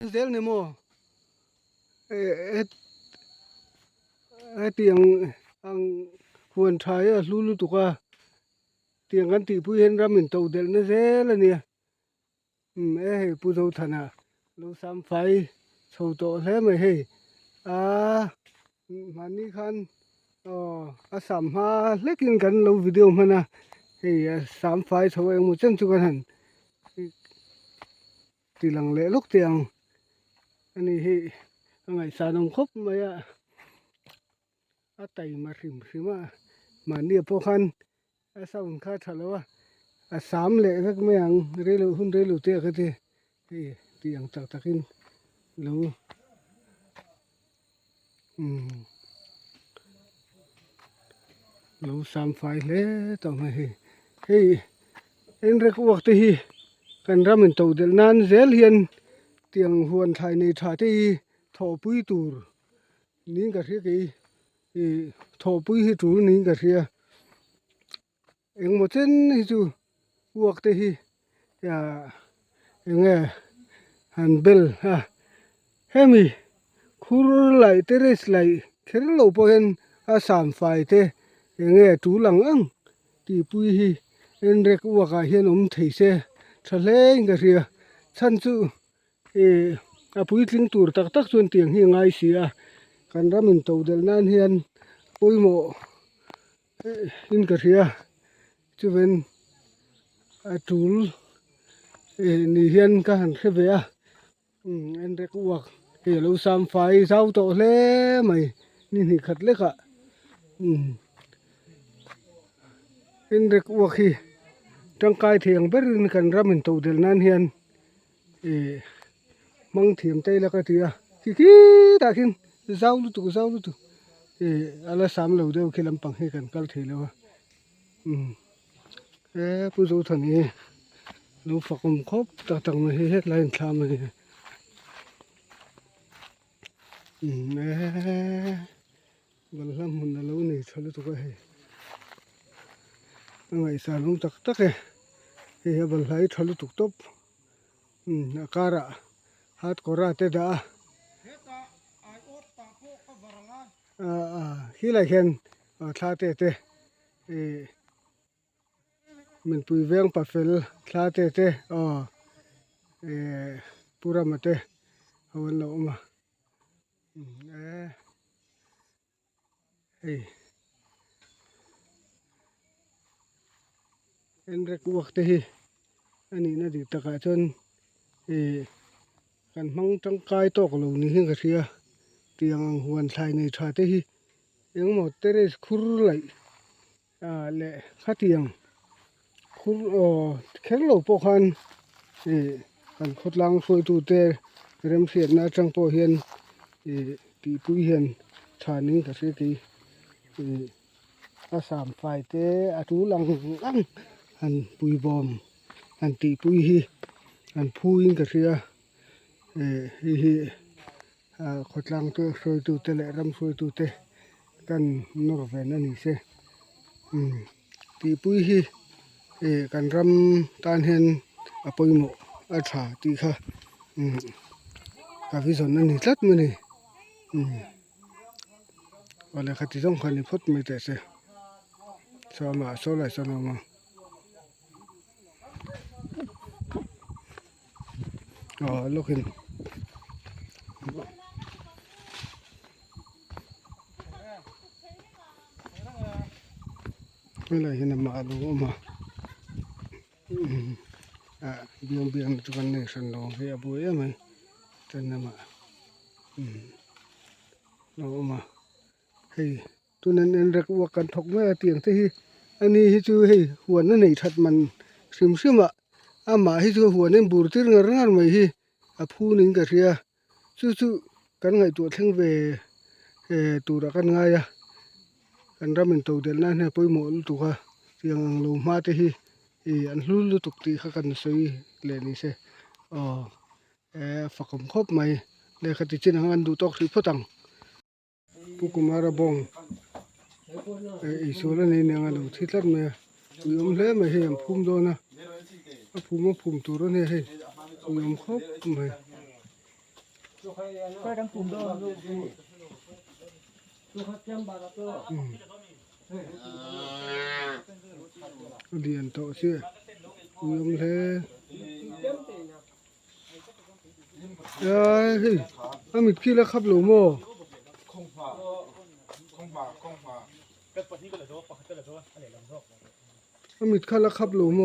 Zel ne mo et tiang ang huan thai a lulu tuka tiang kan ti pu hen ramin to del ne zel ne pu zo thana lo sam phai chho to hle me he mani khan sam ha lekin kan lo video mana he sam phai chho eng mu chen chu kan han ti lang le luk tiang ani he ngai sa nong khop ma ya tai ma rim rima mani po khan sa un kha thalo sam le gak me ang re lo hun re lo te ka te he tiang tak takin lo lo sam phai le to ma he en rek wak te hi kan ramin to del nan zel hian tiang huan thai nei tha te tho pui tur ning ka ri ki tho pui hi tur ning ka ria eng mo chen hi chu wak te hi ya enge han bel hemi khur lai teres lai kher lo po hen sam phai te enge tu lang ang ti pui hi en rek waka hian thei se thale nga ria chan chu pui tling tur tak tak chuan tiang hi ngai sia kan ramin to del nan hian poimo in ka ria chuwen tul ni hian ka han khebe en rek wak he lo sam phai zau to hle mai ni khat le kha en rek wak hi tangkai thiang berin kan ramin to del nan hian mang thiam te la ka tia ki takin zau lu tu ala sam lo deu khilam pang he kan kal thei lo pu zo thani lo fakum khop ta tang ma he het lain thlam ni bal lam hun na lo nei thalo tu ka he ngai sa long tak tak he bal lai thalo tuk top akara hat kora te da hi lai khen tha te min pui veng pa fel tha te pura mate hawan lo ma en rek wak te hi ani na di taka chon kan mang tang kai tok lo ni hin ka ria tiang huan thlai nei tha te hi eng mo teres khur lai le khatiang khur kher lo po khan kan khotlang soi tu te rem siat na chang po hian ti pui hian thaning ka se ki sam phai te tu lang han pui bom han ti pui hi han phuin ka ria hi khotlang tu soi tu te le ram soi tu te kan nor ven ani se ti pui hi kan ram tan hen apoimo a tha ti kha ka vi zon ani tlat me ni wala khati jong khani phot me te se sama so lai sana ma lokin wala hina ma lo ma biang tu kan ne san lo he abu ya mai tan na ma lo ma hey tunan en rek wa kan thok me tiang te hi ani hi chu he huan na nei that man sim ama hi chu huan en bur tir ngar mai hi phu ning ka ria chu kan ngai tu thleng ve tu ra kan nga ya kan ramin to del na ne poimo lu tu kha tiang lo ma te hi an lu tuk ti kha kan soi le ni se fakum khop mai le khati chin hangan du tok ri photang pukumara bong isola nei nanga lo thitlat me uyom hle me he phum do na phum tu ro ne he uyom khop mai Kaya kang pundo lu khatyam barato เรียนโตเสียอุยมแลเฮ้ยอามิดขี้แล้วครับหลวงโมอามิดข้าแล้วครับหลวงโม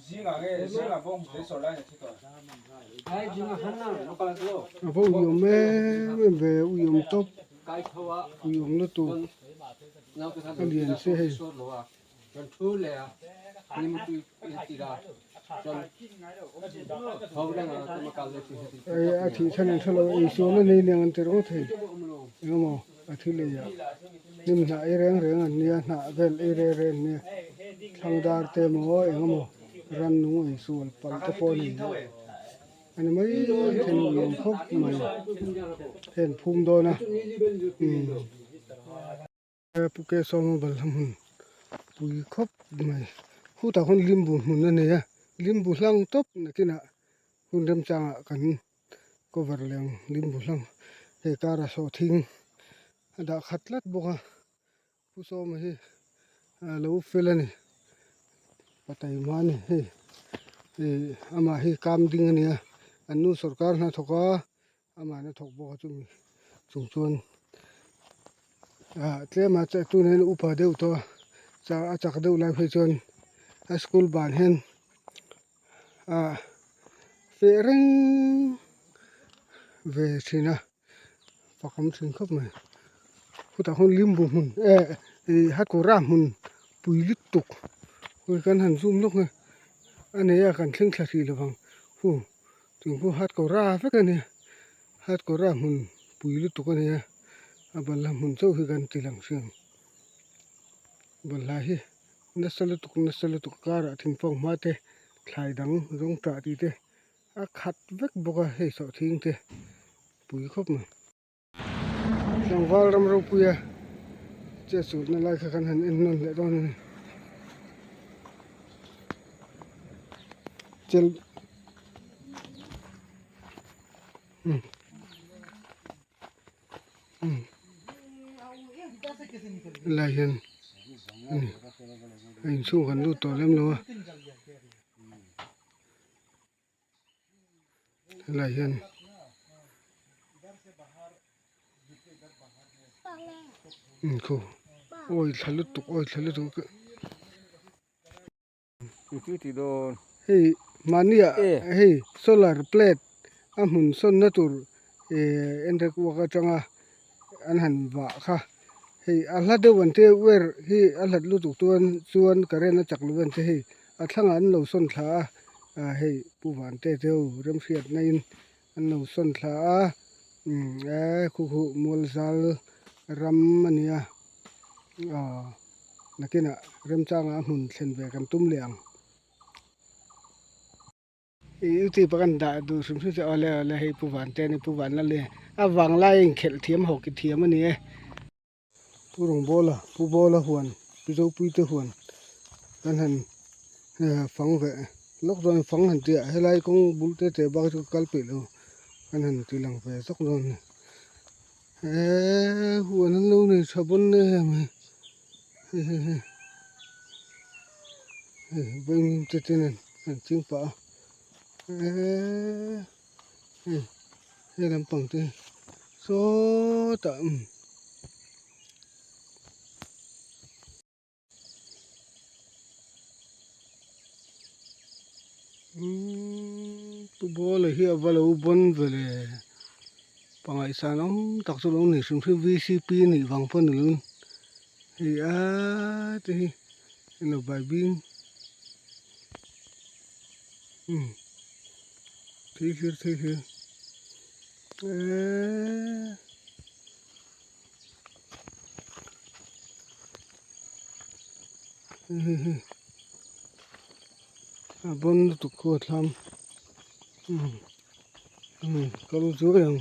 Jinga bom de sola ni to. Ai jinga hanna no kala so. พวกอุยมแม่เบอุยมตบ Kai thowa อุยมละตู nau ka a lian se hei so lo a. Jan thu le a. Ni mu tu ti da. Jan thawla nga ta ma kal le ti ti. ไอ้อาทิท่านทะเลอีโซนนี่เนี่ยมันเตรงเถยงมอาทิเลยอ่ะนี่มันหาไอ้แรงอันเนี้ยหาเวลไอ้เรนเนี่ยทางดาร์เตมโอ้งมรันนูไอ้ส่วนปัลตะโพนี่อันนี้ไม่เห็นยมครบไม่เห็นภูมิโดนะปุกเกสองบัลมุนปุยครบไม่ผู้ตาคนลิมบุญนั่นเนี่ยลิมบุญลังตบนะกินะคุณเริ่มจังกันก็วรเลียงลิมบุลังเฮการะโซทิงดาขัดลัดบุกผู้โซมาฮีลูกฟิลนี่ปะไตมานี่เฮอามาฮีกามดิงเนี่ยอันนู้สรการนะทกอามานะทกบุกจุมีจุงชวนเตมาจะตุนอุปาเดวตัวจะจักเดวไลฟ์ชวนสกูลบานเฮนเฟริงเวชินะปักคำถึงครับไหมผู้ตาคนลิมบุมุนฮัดกูรามุนปุยลิตุกคุยกันหันซุ่มลูกไงอันนี้กันเชิงคลาสีระวังผู้ถึงผู้ฮัดกูราเฟกันเนี่ยฮัดกูรามุนปุยลิตุกกันเนี่ยบัลลัมุนเจ้าคือกันตีหลังเสียงบัลลัยนัสลุตุกการะถึงฟองมาเตคลายดังร้องตราดีเตขัดเวกบกให้สอทิ้งเตปุ๋ยครบมั้งสังวาลรำรูปุยเจ้าสูตรนั่นไล่กันหันเอ็นนั่นแหละตอนนี้เจลไล่กันให้สู้กันดูต่อแล้วมั้งไล่กันคู่โอ้ยทะลุตุกItu ti do เฮ้ยมันเนี่ยเฮ้ยโซลาร์เพลทอาหุ่นส่วนนัตุรเอ็นเด็กว่าก็จังอันหันว่าค่ะเฮ้ยอัลลัดเดวันเทเวอร์เฮ้ยอัลลัดลุตุกตัวส่วนกระเรนจักรลุวันเทเฮ้ยอัลทั้งอันเราส่วนขาเฮ้ยผู้วันเตเทวเริ่มเสียดในอันเราส่วนขาคู่มูลซาลรัมมันเนี่ยนักกินเริ่มจ้างอาหุ่นเส้นเวกันตุ้มเหลียงอยู่ที่ประกันดาดูสมมติจะเอาอะไรให้ผู้วันแต่ในผู้วันนั่นเลยวางไล่เข็ดเทียมหกกิเทียมมันนี่ผู้หลงโบล่ะผู้โบล่ะหวนผู้เจ้าปุ้ยเจ้าหวนกันหันฟังเวล็อกโดนฟังหันเตะให้ไล่กงบุลเตะบ้าจุกัลเปิลกันหันตีหลังเวสักโดนหวนนั่นนู่นนี่ชาวบ้านเนี่ยมั้ยเป็นเจ้านั่นจริงป่ะให้ลำปังตีโซตะตัวบอลเฮียบอลอุบลเวลปังไอซานตักสุลงนี่สมชื่อ VCP นี่วังพนลุนเฮียที่เราใบบินठीक है बंद तो को थम kalau juga yang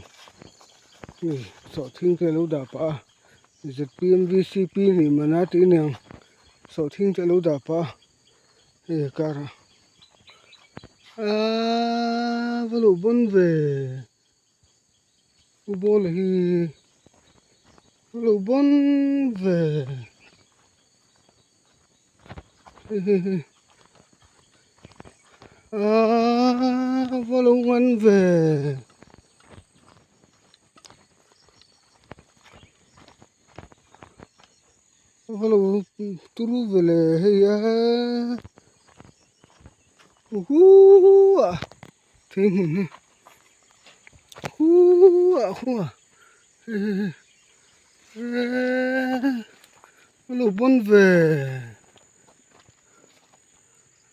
ni so ting ke lu dah pa ZPMVCP ni mana tin yang so thing te lo da pa e kara valo bon ve u bol hi valo bon ve valo ngan ve valo turu vele ya thế mình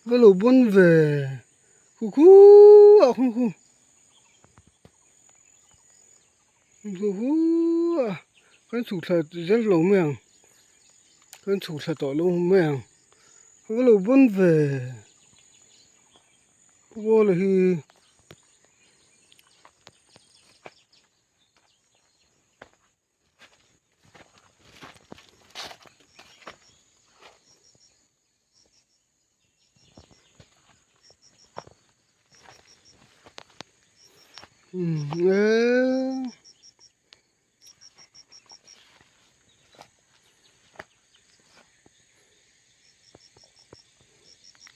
valo bon về con chủ thật rất lâu mèng con chủ thật tỏ lâu mèng valo bon về vô là hi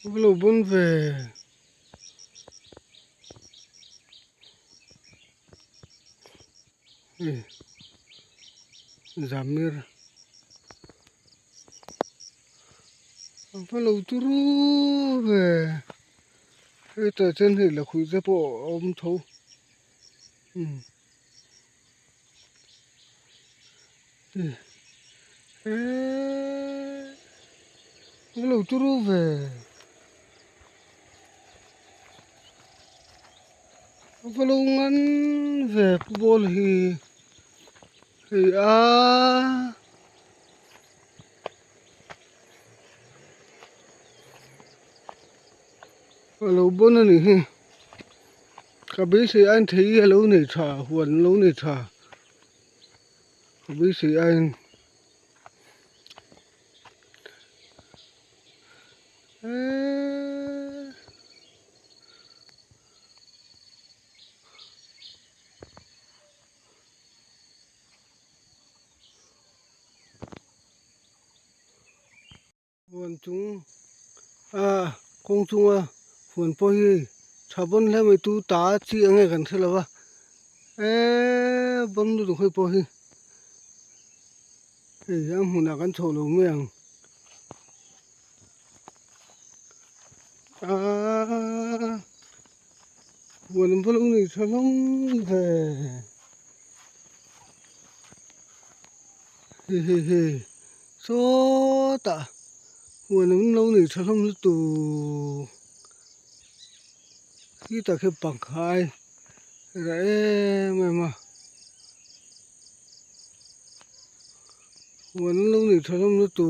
valo bon về zamir valo turu về cái tờ chân thì là khui ra bộ ôm thấu valo turu về valo ngan về bol hi valo bon này hi cả biết sự anh thấy lâu này thả huần lâu này thả biết sự anh huần chúng công chúng huần po hi sabon le mai tu ta chi ange kan thela wa bon du khoi po hi yang huna kan tholo meng huần po long ni thalong ve so ta huần long ni thalong tu khi ta khi bằng khai rồi mà huần long ni thalong tu